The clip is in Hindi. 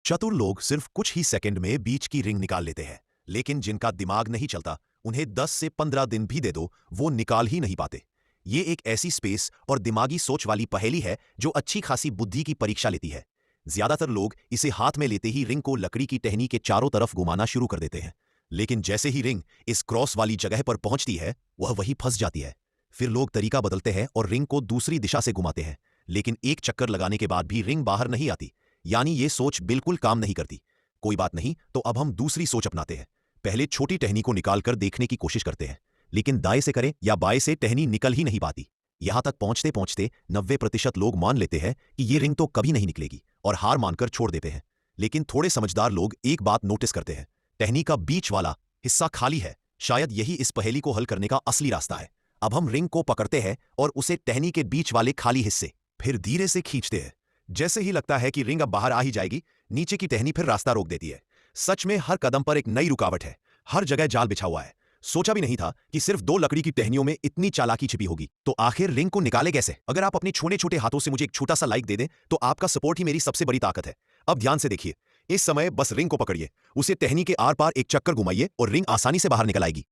चतुर लोग सिर्फ कुछ ही सेकंड में बीच की रिंग निकाल लेते हैं, लेकिन जिनका दिमाग नहीं चलता उन्हें 10 से 15 दिन भी दे दो वो निकाल ही नहीं पाते। ये एक ऐसी स्पेस और दिमागी सोच वाली पहेली है जो अच्छी खासी बुद्धि की परीक्षा लेती है। ज्यादातर लोग इसे हाथ में लेते ही रिंग को लकड़ी की टहनी के चारों तरफ घुमाना शुरू कर देते हैं, लेकिन जैसे ही रिंग इस क्रॉस वाली जगह पर पहुंचती है वह वहीं फंस जाती है। फिर लोग तरीका बदलते हैं और रिंग को दूसरी दिशा से घुमाते हैं, लेकिन एक चक्कर लगाने के बाद भी रिंग बाहर नहीं आती। यानी ये सोच बिल्कुल काम नहीं करती। कोई बात नहीं, तो अब हम दूसरी सोच अपनाते हैं। पहले छोटी टहनी को निकालकर देखने की कोशिश करते हैं, लेकिन दाएं से करें या बाएं से टहनी निकल ही नहीं पाती। यहां तक पहुंचते पहुंचते 90% लोग मान लेते हैं कि ये रिंग तो कभी नहीं निकलेगी और हार मानकर छोड़ देते हैं। लेकिन थोड़े समझदार लोग एक बात नोटिस करते हैं, टहनी का बीच वाला हिस्सा खाली है। शायद यही इस पहेली को हल करने का असली रास्ता है। अब हम रिंग को पकड़ते हैं और उसे टहनी के बीच वाले खाली हिस्से फिर धीरे से खींचते हैं। जैसे ही लगता है कि रिंग अब बाहर आ ही जाएगी, नीचे की टहनी फिर रास्ता रोक देती है। सच में हर कदम पर एक नई रुकावट है, हर जगह जाल बिछा हुआ है। सोचा भी नहीं था कि सिर्फ 2 लकड़ी की टहनियों में इतनी चालाकी छिपी होगी। तो आखिर रिंग को निकाले कैसे? अगर आप अपने छोटे छोटे हाथों से मुझे एक छोटा सा लाइक दे दें तो आपका सपोर्ट ही मेरी सबसे बड़ी ताकत है। अब ध्यान से देखिए, इस समय बस रिंग को पकड़िए, उसे टहनी के आर पार एक चक्कर घुमाइए और रिंग आसानी से बाहर निकल आएगी।